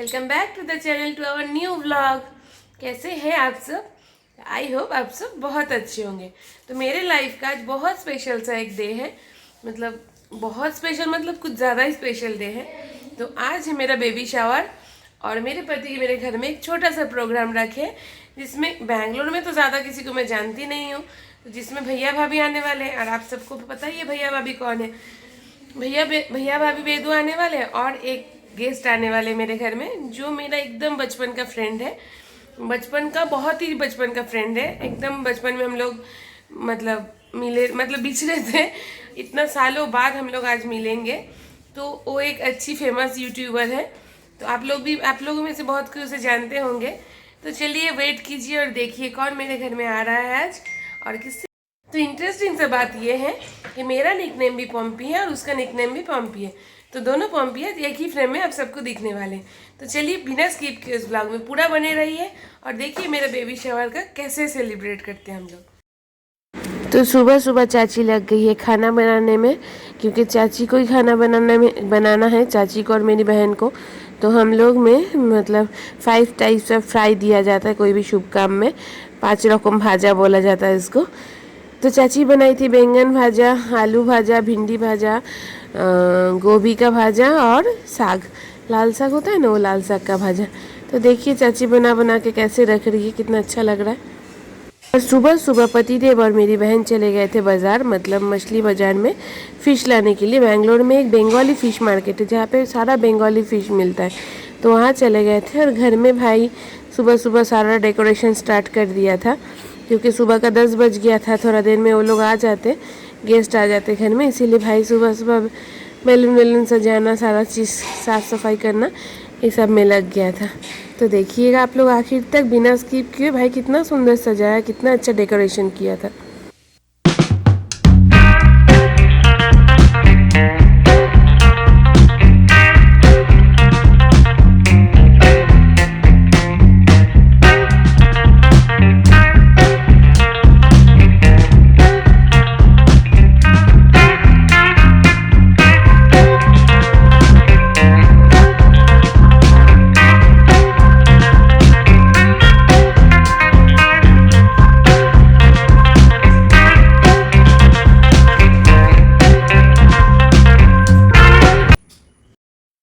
Welcome back to the channel to our new vlog. कैसे हैं आप सब? आई होप आप सब बहुत अच्छे होंगे। तो मेरे लाइफ का आज बहुत स्पेशल सा एक डे है, मतलब बहुत स्पेशल, मतलब कुछ ज़्यादा ही स्पेशल डे है। तो आज है मेरा बेबी शावर और मेरे पति के मेरे घर में एक छोटा सा प्रोग्राम रखे, जिसमें बैंगलोर में तो ज़्यादा किसी को मैं जानती नहीं हूँ, तो जिसमें भैया भाभी आने वाले हैं। और आप सबको पता ही है भैया भाभी कौन है। भैया भाभी वेदू आने वाले हैं और एक गेस्ट आने वाले मेरे घर में, जो मेरा एकदम बचपन का फ्रेंड है। बचपन का, बहुत ही बचपन का फ्रेंड है। एकदम बचपन में हम लोग मतलब मिले, मतलब बिछड़े थे, इतना सालों बाद हम लोग आज मिलेंगे। तो वो एक अच्छी फेमस यूट्यूबर है, तो आप लोगों में से बहुत कोई उसे जानते होंगे। तो चलिए वेट कीजिए और देखिए कौन मेरे घर में आ रहा है आज और किससे। तो इंटरेस्टिंग सा बात यह है कि मेरा निकनेम भी पॉम्पी है और उसका निकनेम भी पॉम्पी है। तो दोनों पॉम्पी है, एक ही फ्रेम में आप सबको दिखने वाले हैं। तो चलिए बिना स्किप के उस ब्लॉग में पूरा बने रहिए और देखिए मेरा बेबी शावर का कैसे सेलिब्रेट करते हैं हम लोग। तो सुबह सुबह चाची लग गई है खाना बनाने में, क्योंकि चाची को ही खाना बनाना है, चाची को और मेरी बहन को। तो हम लोग में मतलब 5 टाइप्स ऑफ फ्राई दिया जाता है कोई भी शुभ काम में। 5 रकम भाजा बोला जाता है इसको। तो चाची बनाई थी बैंगन भाजा, आलू भाजा, भिंडी भाजा, गोभी का भाजा और साग, लाल साग होता है ना, वो लाल साग का भाजा। तो देखिए चाची बना बना के कैसे रख रही है, कितना अच्छा लग रहा है। और सुबह सुबह पतिदेव और मेरी बहन चले गए थे बाज़ार, मतलब मछली बाज़ार में फ़िश लाने के लिए। बेंगलोर में एक बंगाली फ़िश मार्केट है जहाँ पे सारा बंगाली फ़िश मिलता है, तो वहाँ चले गए थे। और घर में भाई सुबह सुबह सारा डेकोरेशन स्टार्ट कर दिया था, क्योंकि सुबह का 10 बज गया था। थोड़ा देर में वो लोग आ जाते, गेस्ट आ जाते घर में, इसीलिए भाई सुबह सुबह बैलून वैलून सजाना, सारा चीज़ साफ़ सफाई करना, ये सब में लग गया था। तो देखिएगा आप लोग आखिर तक बिना स्किप किए, भाई कितना सुंदर सजाया, कितना अच्छा डेकोरेशन किया था।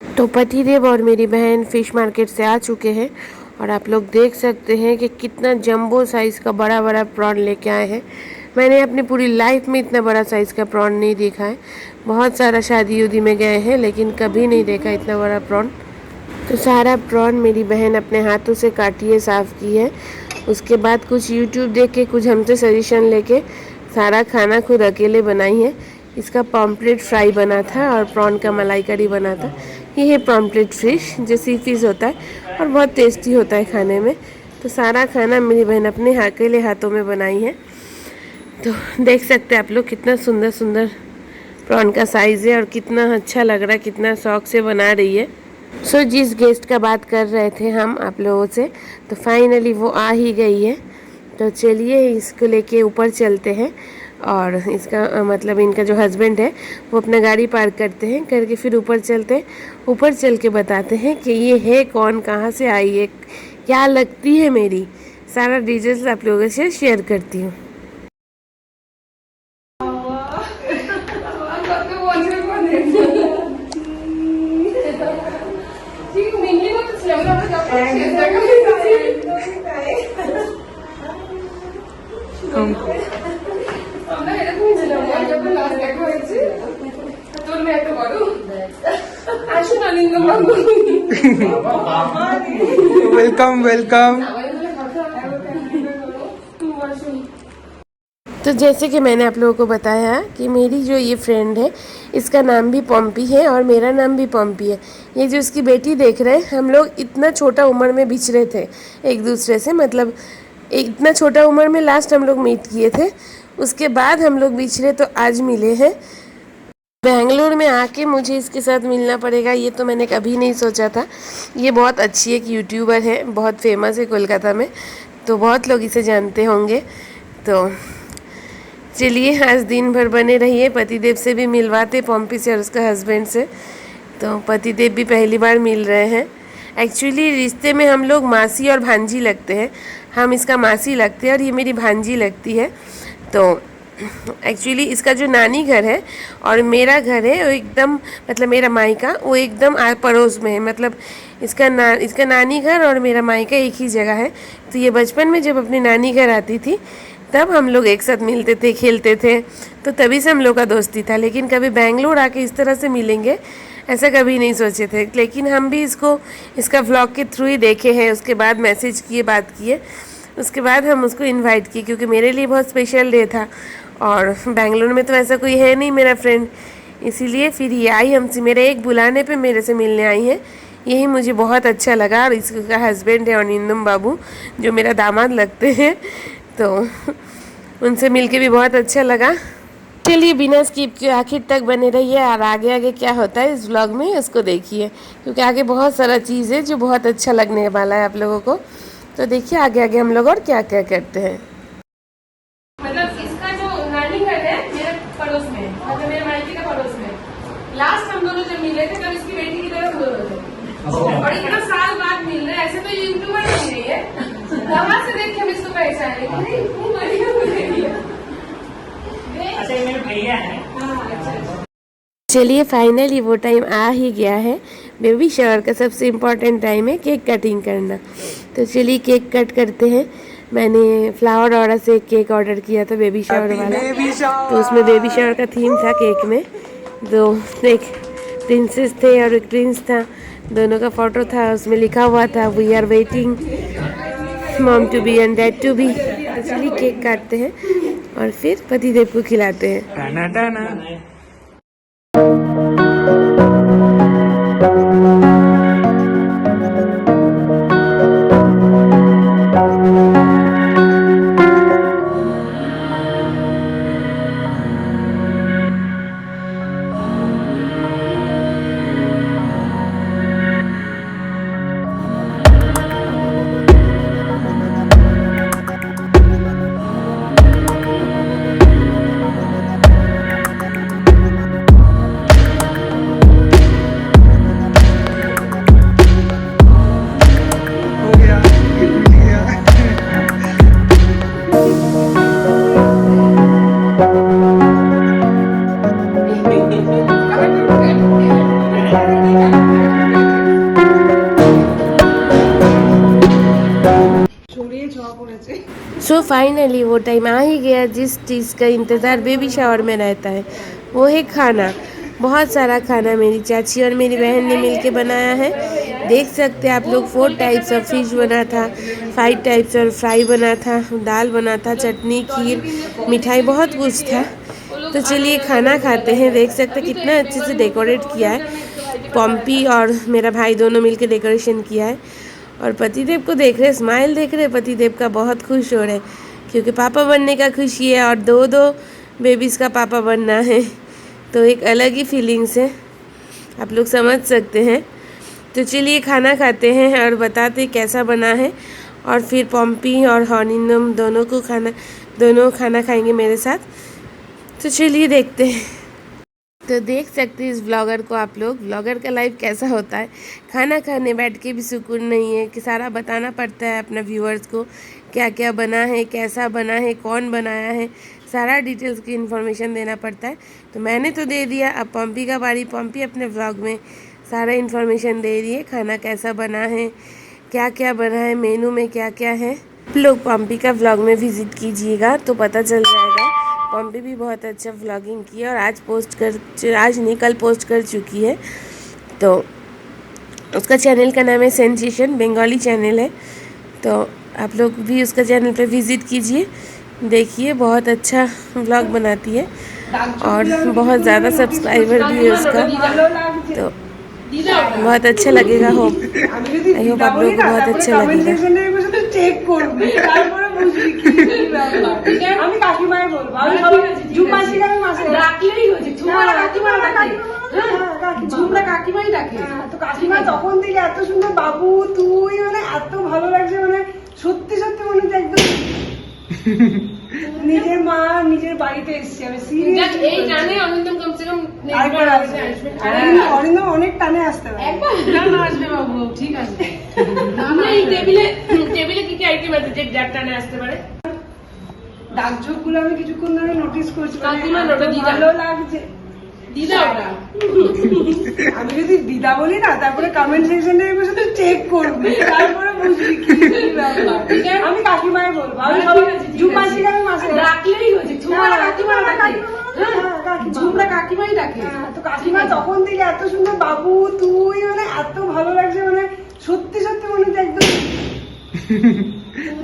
तो पतिदेव और मेरी बहन फ़िश मार्केट से आ चुके हैं और आप लोग देख सकते हैं कि कितना जंबो साइज़ का बड़ा बड़ा प्रॉन लेके आए हैं। मैंने अपनी पूरी लाइफ में इतना बड़ा साइज़ का प्रॉन नहीं देखा है। बहुत सारा शादी उदी में गए हैं, लेकिन कभी नहीं देखा इतना बड़ा प्रॉन। तो सारा प्रॉन मेरी बहन अपने हाथों से काटी है, साफ़ की है। उसके बाद कुछ यूट्यूब देख के, कुछ हमसे सजेशन लेके सारा खाना खुद अकेले बनाई है। इसका पॉम्फ्रेट फ्राई बना था और प्रॉन का मलाई करी बना था। ये है पॉम्फ्रेट फ़िश, जो सी फिश होता है और बहुत टेस्टी होता है खाने में। तो सारा खाना मेरी बहन अपने अकेले हाथों में बनाई है। तो देख सकते हैं आप लोग कितना सुंदर सुंदर प्रॉन का साइज़ है और कितना अच्छा लग रहा है, कितना शौक से बना रही है। सो जिस गेस्ट का बात कर रहे थे हम आप लोगों से, तो फाइनली वो आ ही गई है। तो चलिए इसको लेके ऊपर चलते हैं और इसका मतलब इनका जो हस्बैंड है वो अपना गाड़ी पार्क करते हैं, करके फिर ऊपर चलते हैं। ऊपर चल के बताते हैं कि ये है कौन, कहाँ से आई है, क्या लगती है मेरी, सारा डिटेल्स आप लोगों से शेयर करती हूँ। Welcome welcome. तो जैसे कि मैंने आप लोगों को बताया कि मेरी जो ये फ्रेंड है, इसका नाम भी पॉम्पी है और मेरा नाम भी पॉम्पी है। ये जो उसकी बेटी देख रहे हैं, हम लोग इतना छोटा उम्र में बिछड़े थे एक दूसरे से, मतलब इतना छोटा उम्र में लास्ट हम लोग मीट किए थे, उसके बाद हम लोग बिछड़े तो आज मिले हैं। बेंगलोर में आके मुझे इसके साथ मिलना पड़ेगा, ये तो मैंने कभी नहीं सोचा था। ये बहुत अच्छी एक यूट्यूबर है, बहुत फेमस है कोलकाता में, तो बहुत लोग इसे जानते होंगे। तो चलिए आज दिन भर बने रहिए, पतिदेव से भी मिलवाते, पॉम्पी से और उसका हस्बैंड से। तो पतिदेव भी पहली बार मिल रहे हैं। एक्चुअली रिश्ते में हम लोग मासी और भांजी लगते हैं। हम इसका मासी लगते हैं और ये मेरी भांजी लगती है। तो एक्चुअली इसका जो नानी घर है और मेरा घर है वो एकदम, मतलब मेरा मायका वो एकदम पड़ोस में है। मतलब इसका नानी घर और मेरा मायका एक ही जगह है। तो ये बचपन में जब अपनी नानी घर आती थी तब हम लोग एक साथ मिलते थे, खेलते थे, तो तभी से हम लोग का दोस्ती था। लेकिन कभी बेंगलोर आके इस तरह से मिलेंगे ऐसा कभी नहीं सोचे थे। लेकिन हम भी इसका व्लॉग के थ्रू ही देखे हैं, उसके बाद मैसेज किए, बात किए, उसके बाद हम उसको इनवाइट किए क्योंकि मेरे लिए बहुत स्पेशल डे था और बेंगलोर में तो ऐसा कोई है नहीं मेरा फ्रेंड, इसीलिए फिर ये आई हमसे, मेरे एक बुलाने पे मेरे से मिलने आई है। यही मुझे बहुत अच्छा लगा। और इसका हस्बैंड है अनिंदम बाबू जो मेरा दामाद लगते हैं, तो उनसे मिलके भी बहुत अच्छा लगा। चलिए बिना स्किप के आखिर तक बने रहिए और आगे आगे क्या होता है इस व्लॉग में उसको देखिए, क्योंकि आगे बहुत सारा चीज़ है जो बहुत अच्छा लगने वाला है आप लोगों को। तो देखिए आगे आगे हम लोग और क्या क्या करते हैं। मतलब इसका जो नानी घर है मेरे पड़ोस में, मतलब मेरे मायके का पड़ोस में। लास्ट हम दोनों जब मिले थे तब इसकी बेटी की तरफ दोनों थे और इतना साल बाद मिल रहे हैं। ऐसे तो यूट्यूबर नहीं रही है, कहाँ से देख के हम इसको पहचाने, इतनी बढ़िया हो रही है। अच्छा ये मेरे भैया हैं। चलिए फाइनली वो टाइम आ ही गया है। बेबी शावर का सबसे इम्पोर्टेंट टाइम है केक कटिंग करना। तो चलिए केक कट करते हैं। मैंने फ्लावर ऑर्डर से एक केक ऑर्डर किया था बेबी शावर वाला, तो उसमें बेबी शावर का थीम था केक में। दो एक प्रिंसेस थे और एक प्रिंस था, दोनों का फोटो था, उसमें लिखा हुआ था we are waiting mom to be and dad to be. तो चलिए केक काटते हैं और फिर पतिदेव को खिलाते हैं। टाना टाना। सो फाइनली वो टाइम आ ही गया जिस चीज़ का इंतज़ार बेबी शावर में रहता है, वो है खाना। बहुत सारा खाना मेरी चाची और मेरी बहन ने मिलके बनाया है। देख सकते हैं आप लोग 4 टाइप्स ऑफ फिश बना था, 5 टाइप्स और फ्राई बना था, दाल बना था, चटनी, खीर, मिठाई, बहुत कुछ था। तो चलिए खाना खाते हैं। देख सकते हैं कितना अच्छे से डेकोरेट किया है। पॉम्पी और मेरा भाई दोनों मिलके डेकोरेशन किया है और पतिदेव को देख रहे, स्माइल देख रहे। पतिदेव का बहुत खुश हो रहे क्योंकि पापा बनने का खुशी है और दो बेबीज़ का पापा बनना है, तो एक अलग ही फीलिंग्स है, आप लोग समझ सकते हैं। तो चलिए खाना खाते हैं और बताते कैसा बना है और फिर पॉम्पी और हॉनिनम दोनों खाना खाएंगे मेरे साथ। तो चलिए देखते हैं। तो देख सकते हैं इस व्लॉगर को आप लोग, व्लॉगर का लाइफ कैसा होता है। खाना खाने बैठ के भी सुकून नहीं है कि सारा बताना पड़ता है अपना व्यूअर्स को, क्या क्या बना है, कैसा बना है, कौन बनाया है, सारा डिटेल्स की इन्फॉर्मेशन देना पड़ता है। तो मैंने तो दे दिया, अब पम्पी का बारी। पम्पी अपने व्लॉग में सारा इन्फॉर्मेशन दे रही है, खाना कैसा बना है, क्या क्या बना है, मेनू में क्या क्या है। आप लोग पम्पी का व्लॉग में विजिट कीजिएगा तो पता चल जाएगा। पम्पी भी बहुत अच्छा व्लॉगिंग की है और आज नहीं कल पोस्ट कर चुकी है। तो उसका चैनल का नाम है सेंसेशन, बंगाली चैनल है। तो आप लोग भी उसका चैनल पे विज़िट कीजिए, देखिए बहुत अच्छा व्लॉग बनाती है और बहुत ज़्यादा सब्सक्राइबर भी है उसका। तो बहुत अच्छा लगेगा, आई होप आप लोगों को बहुत अच्छा लगेगा। কাকিমা তখন থেকে এত সুন্দর বাবু তুই, মানে এত ভালো লাগছে, মানে সত্যি সত্যি মনে হচ্ছে একদম নিজের মা নিজের বাড়িতে এসেছি আমি সিরিয়াস এই টানে অরিন্দম কমসে কম আরেকবার আসবে অরিন্দম অনেক টানে আসতে পারে না আসবে বাবু ঠিক আছে না এই টেবিলে কি কি আইটেম আছে যে যার টানে আসতে পারে ডাকযোগ গুলো আমি কিছুক্ষণ ধরে নোটিস করছি কাকিমা নোটা দিদা। ভালো লাগছে দিদা ওটা আমি যদি দিদা বলি না তারপরে কমেন্ট সেকশনে বসে তো চেক করবি তারপরে বুঝবি কি ব্যাপার। আমি কাকিমায় বলবো আমি ঝুমাসি আমি মাসে ডাকলেই হয়েছে ঝুমা কাকিমা ডাকে ঝুমরা কাকিমাই ডাকে তো কাকিমা তখন থেকে এত সুন্দর বাবু তুই মানে এত ভালো লাগছে মানে সত্যি সত্যি মনে হচ্ছে একদম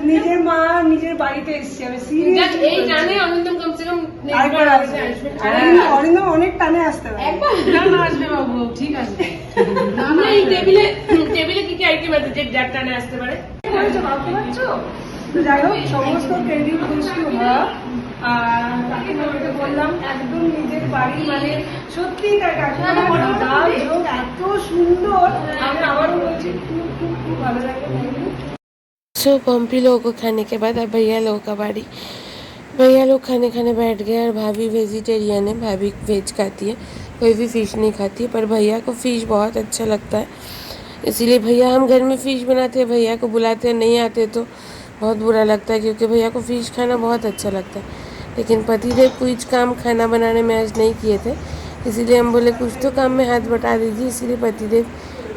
নিজের মা নিজের বাড়িতে এসেছি আমি সিরিয়াস এই টানে অরিন্দম কমসে কম আরেকবার আসবে অরিন্দম অনেক টানে আসতে পারে না আসবে বাবু ঠিক আছে না এই টেবিলে কি কি আইটেম আছে যে যার টানে আসতে পারে করেছো ভাবতে পারছো তো যাই হোক সমস্ত ক্রেডিট খুশি হওয়া আর কাকিমাকে বললাম একদম নিজের বাড়ি মানে সত্যি কাকিমা এত সুন্দর আমি আবারও বলছি খুব খুব খুব ভালো লাগে सो पम्पी लोगों को खाने के बाद अब भैया लोगों का बारी भैया लोग खाने खाने बैठ गए और भाभी वेजिटेरियन है भाभी वेज खाती है कोई भी फ़िश नहीं खाती है पर भैया को फ़िश बहुत अच्छा लगता है इसीलिए भैया हम घर में फ़िश बनाते हैं भैया को बुलाते हैं नहीं आते तो बहुत बुरा लगता है क्योंकि भैया को फ़िश खाना बहुत अच्छा लगता है लेकिन पतिदेव कुछ काम खाना बनाने में आज नहीं किए थे इसीलिए हम बोले कुछ तो काम में हाथ बटा दीजिए इसीलिए पतिदेव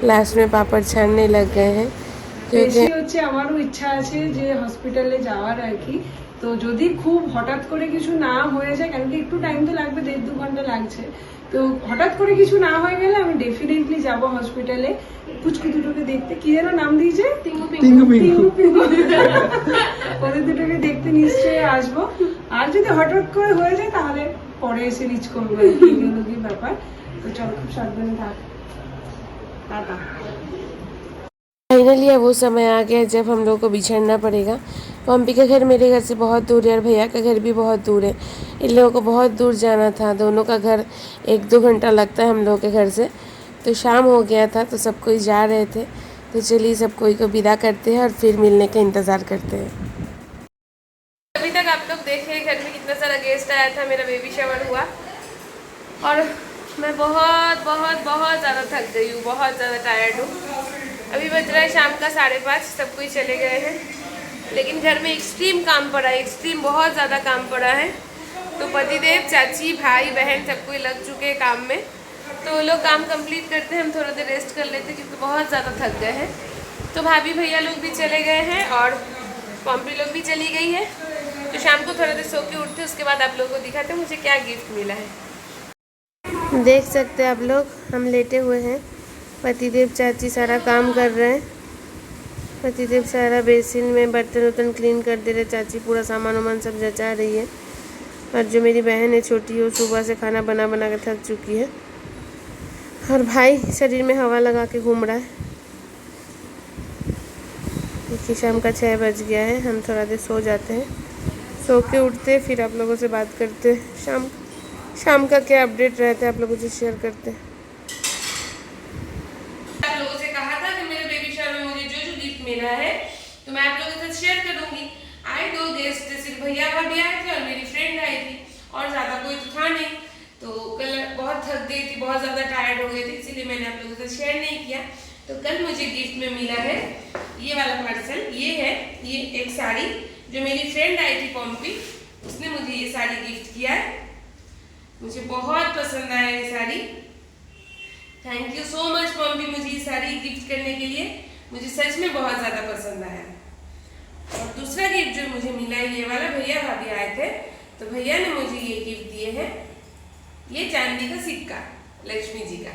लास्ट में पापड़ छानने लग गए हैं বেশি হচ্ছে আমারও ইচ্ছা আছে যে হসপিটালে যাওয়ার আর কি তো যদি খুব হঠাৎ করে কিছু না হয়ে যায় কারণ কি একটু টাইম তো লাগবে 1.5-2 ঘন্টা লাগছে তো হঠাৎ করে কিছু না হয়ে গেলে আমি ডেফিনেটলি যাব হসপিটালে পুচকু দুটোকে দেখতে কি যেন নাম দিয়েছে টিঙ্গু পিঙ্গু ওদের দুটোকে দেখতে নিশ্চয়ই আসবো আর যদি হঠাৎ করে হয়ে যায় তাহলে পরে এসে রিচ করবো আর কি এগুলো কি ব্যাপার তো চল খুব সাবধানে থাক টাটা फाइनली अब वो समय आ गया जब हम लोगों को बिछड़ना पड़ेगा पम्पी का घर मेरे घर से बहुत दूर है और भैया का घर भी बहुत दूर है इन लोगों को बहुत दूर जाना था दोनों का घर 1-2 घंटा लगता है हम लोगों के घर से तो शाम हो गया था तो सब कोई जा रहे थे तो चलिए सब कोई को विदा करते हैं और फिर मिलने का इंतज़ार करते हैं अभी तक आप लोग देख रहे घर में कितना सारा गेस्ट आया था मेरा बेबी शावर हुआ और मैं बहुत बहुत बहुत ज़्यादा थक गई हूँ बहुत ज़्यादा टायर्ड हूँ अभी बज रहा है शाम का 5:30 सब कोई चले गए हैं लेकिन घर में एक्सट्रीम काम पड़ा है एक्सट्रीम बहुत ज़्यादा काम पड़ा है तो पतिदेव चाची भाई बहन सब कोई लग चुके हैं काम में तो वो लोग काम कंप्लीट करते हैं हम थोड़ा देर रेस्ट कर लेते हैं क्योंकि बहुत ज़्यादा थक गए हैं तो भाभी भैया लोग भी चले गए हैं और पम्पी लोग भी चली गई है तो शाम को थोड़ा देर सो के उठते उसके बाद आप लोगों को दिखाते हैं मुझे क्या गिफ्ट मिला है देख सकते हैं आप लोग हम लेटे हुए हैं पतिदेव चाची सारा काम कर रहे हैं पतिदेव सारा बेसिन में बर्तन वर्तन क्लीन कर दे रहे चाची पूरा सामान वामान सब जचा रही है और जो मेरी बहन है छोटी वो सुबह से खाना बना बना के थक चुकी है और भाई शरीर में हवा लगा के घूम रहा है देखिए शाम का 6 बज गया है हम थोड़ा देर सो जाते हैं सो के उठते फिर आप लोगों से बात करते शाम का क्या अपडेट रहता है आप लोगों से शेयर करते हैं मिला है तो मैं आप लोगों के साथ शेयर करूंगी आए 2 गेस्ट सिर्फ भैया भाभी आए थे और मेरी फ्रेंड आई थी और ज़्यादा कोई तो था नहीं तो कल बहुत थक गई थी बहुत ज़्यादा टायर्ड हो गई थी इसीलिए मैंने आप लोगों के साथ शेयर नहीं किया तो कल मुझे गिफ्ट में मिला है ये वाला पार्सल ये है ये एक साड़ी जो मेरी फ्रेंड आई थी पम्पी उसने मुझे ये साड़ी गिफ्ट किया है मुझे बहुत पसंद आया ये sari thank you so much Pampi मुझे ये साड़ी गिफ्ट करने के लिए मुझे सच में बहुत ज़्यादा पसंद आया और दूसरा गिफ्ट जो मुझे मिला है ये वाला भैया भाभी आए थे तो भैया ने मुझे ये गिफ्ट दिए हैं ये चांदी का सिक्का लक्ष्मी जी का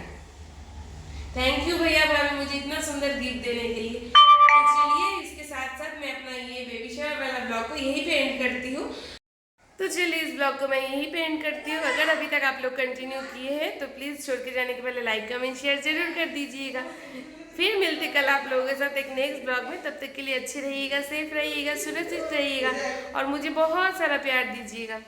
थैंक यू भैया भाभी मुझे इतना सुंदर गिफ्ट देने के लिए तो चलिए इसके साथ साथ मैं अपना ये बेबी शावर वाला ब्लॉग को यहीं पे एंड करती हूँ तो चलिए इस ब्लॉग को मैं यहीं पे एंड करती हूँ अगर अभी तक आप लोग कंटिन्यू किए हैं तो प्लीज़ छोड़ के जाने के पहले लाइक कमेंट शेयर जरूर कर दीजिएगा फिर मिलते कल आप लोगों के साथ एक नेक्स्ट ब्लॉग में तब तक के लिए अच्छे रहिएगा सेफ रहिएगा सुरक्षित रहिएगा और मुझे बहुत सारा प्यार दीजिएगा